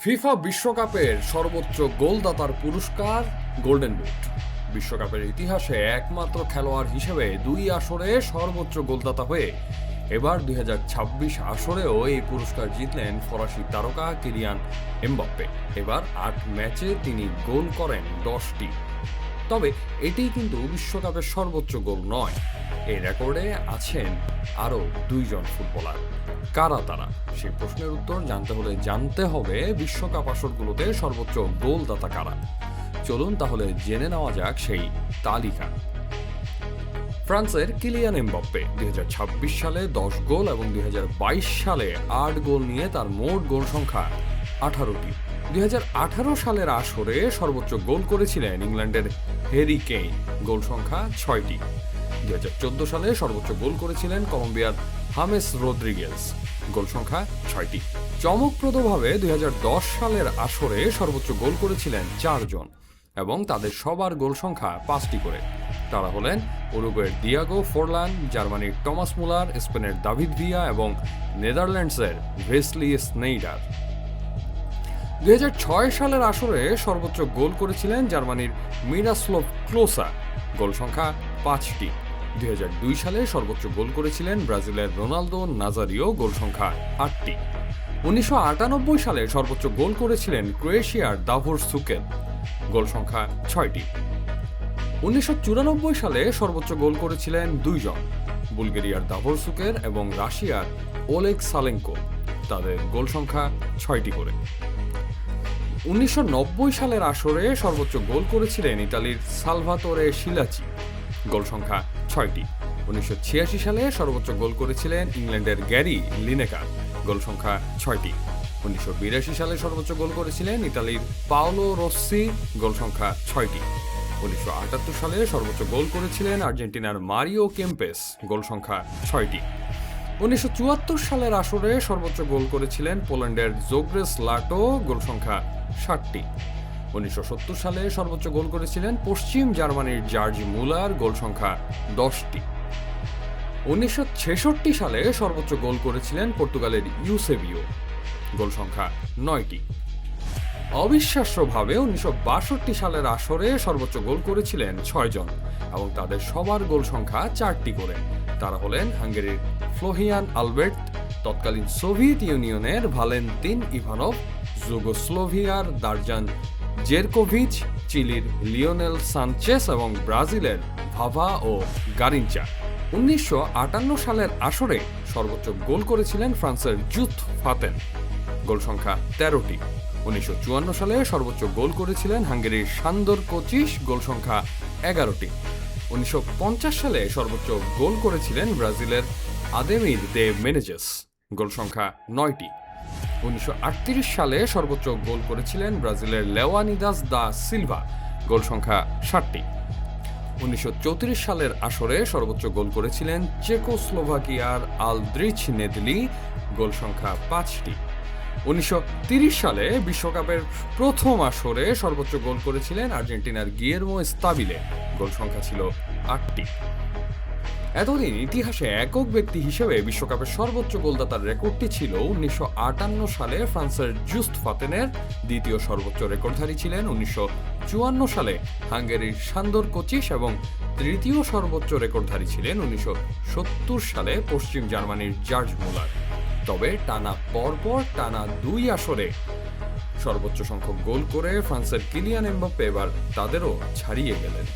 FIFA বিশ্বকাপের সর্বোচ্চ গোলদাতার পুরস্কার গোল্ডেন বুট। বিশ্বকাপের ইতিহাসে একমাত্র খেলোয়াড় হিসেবে 2 আসরে সর্বোচ্চ গোলদাতা হয়ে এবার 2026 আসরেও এই পুরস্কার জিতলেন ফরাসি তারকা কিলিয়ান এমবাপ্পে। এবার 8 ম্যাচে তিনি গোল করেন 10টি। তবে এটিই কিন্তু বিশ্বকাপের সর্বোচ্চ গোল নয়। এই রেকর্ডে আছেন আরও 2 জন ফুটবলার। কারা তারা? সেই প্রশ্নের উত্তর জানতে হলে জানতে হবে বিশ্বকাপ আসরগুলোতে সর্বোচ্চ গোলদাতা কারা। চলুন তাহলে জেনে নেওয়া যাক সেই তালিকা। ফ্রান্সের কিলিয়ান এমবাপ্পে 2026 সালে 10 গোল এবং 2022 সালে 8 গোল নিয়ে তার মোট গোল সংখ্যা 18টি। 2018 সালের আসরে সর্বোচ্চ গোল করেছিলেন ইংল্যান্ডের হ্যারি কেইন, গোল সংখ্যা 6টি। 2014 সালে সর্বোচ্চ গোল করেছিলেন কলম্বিয়ার হামেস রদ্রিগেজ, গোল সংখ্যা 6টি। চমকপ্রদভাবে 2010 সালের আসরে সর্বোচ্চ গোল করেছিলেন 4 জন এবং তাদের সবার গোল সংখ্যা 5টি করে। তারা হলেন উরুগুয়ের দিয়াগো ফোরলান, জার্মানির টমাস মুলার, স্পেনের দাভিদ ভিয়া এবং নেদারল্যান্ডসের ভেসলি স্নেইডার। 2006 সালের আসরে সর্বোচ্চ গোল করেছিলেন জার্মানির মিরাস্লোভ ক্লোসা, গোল সংখ্যা 5টি। 2002 সালে সর্বোচ্চ গোল করেছিলেন ব্রাজিলের রোনালদো নাজারিও, গোল সংখ্যা 8টি। 1998 সালে সর্বোচ্চ গোল করেছিলেন ক্রোয়েশিয়ার দাভোর সুকেল, গোল সংখ্যা 6টি। 1994 সালে সর্বোচ্চ গোল করেছিলেন 2 জন, বুলগেরিয়ার দাভোর সুকের এবং রাশিয়ার ওলেগ সালেঙ্কো, তাদের গোল সংখ্যা 6টি করে। 1990 সালের আসরে সর্বোচ্চ গোল করেছিলেন ইতালির সালভাতোরে শিলাচি, গোল সংখ্যা 6টি। 1986 সালে সর্বোচ্চ গোল করেছিলেন ইংল্যান্ডের গ্যারি লিনেকার, গোল সংখ্যা 6টি। 1982 সালে সর্বোচ্চ গোল করেছিলেন ইতালির পাওলো রossi, গোল সংখ্যা 6টি। 1978 সালে সর্বোচ্চ গোল করেছিলেন আর্জেন্টিনার মারিও কেম্পেস, গোল সংখ্যা 6টি। 1974 সালের আসরে সর্বোচ্চ গোল করেছিলেন পোল্যান্ডের জোগ্রেস লাটো, গোল সংখ্যা 60টি। 1970 সালে সর্বোচ্চ গোল করেছিলেন পশ্চিম জার্মানির জার্জি মুলার, গোল সংখ্যা 10টি। 1966 সালে সর্বোচ্চ গোল করেছিলেন পর্তুগালের ইউসেবিও, গোল সংখ্যা 9টি। অবিশ্বাস্যভাবে 1962 সালের আসরে সর্বোচ্চ গোল করেছিলেন 6 জন এবং তাদের সবার গোল সংখ্যা 4টি করে। তারা হলেন হাঙ্গেরির ফ্লোহিয়ান আলবের্ট, তৎকালীন সোভিয়েত ইউনিয়নের ভালেন্তিন ইভানভ, যুগোস্লোভিয়ার দারজান জেরকোভিচ, চিলির লিওনেল সানচেস এবং ব্রাজিলের ভাভা ও গারিঞ্চা। 1958 সালের আসরে সর্বোচ্চ গোল করেছিলেন ফ্রান্সের জুথ ফাতেন, গোল সংখ্যা 13টি। 1954 সালে সর্বোচ্চ গোল করেছিলেন হাঙ্গেরির সান্দর কোচিস, গোল সংখ্যা 11টি। 1950 সালে সর্বোচ্চ গোল করেছিলেন ব্রাজিলের আদেমির দে মেনেজেস, গোল সংখ্যা 9টি। 1938 সালে সর্বোচ্চ গোল করেছিলেন ব্রাজিলের লেওয়ানিদাস দা সিলভা, গোল সংখ্যা 60টি। 1934 সালের আসরে সর্বোচ্চ গোল করেছিলেন চেকোস্লোভাকিয়ার আলদ্রিচ নেদলি, গোল সংখ্যা 5টি। 1930 সালে বিশ্বকাপের প্রথম আসরে সর্বোচ্চ গোল করেছিলেন আর্জেন্টিনার গিয়েরমো স্তাবিলে, গোল সংখ্যা ছিল 8টি। এতদিন ইতিহাসে একক ব্যক্তি হিসেবে বিশ্বকাপের সর্বোচ্চ গোলদাতার রেকর্ডটি ছিল 1958 সালে ফ্রান্সের জুস্ট ফাতেনের। দ্বিতীয় সর্বোচ্চ রেকর্ডধারী ছিলেন 1954 সালে হাঙ্গেরির সান্দর কোচিস এবং তৃতীয় সর্বোচ্চ রেকর্ডধারী ছিলেন 1970 সালে পশ্চিম জার্মানির জার্জ মুলার। তবে টানা 2 আসরে সর্বোচ্চ সংখ্যক গোল করে ফ্রান্সের কিলিয়ান এমবাপ্পে এবার তাদেরও ছাড়িয়ে গেলেন।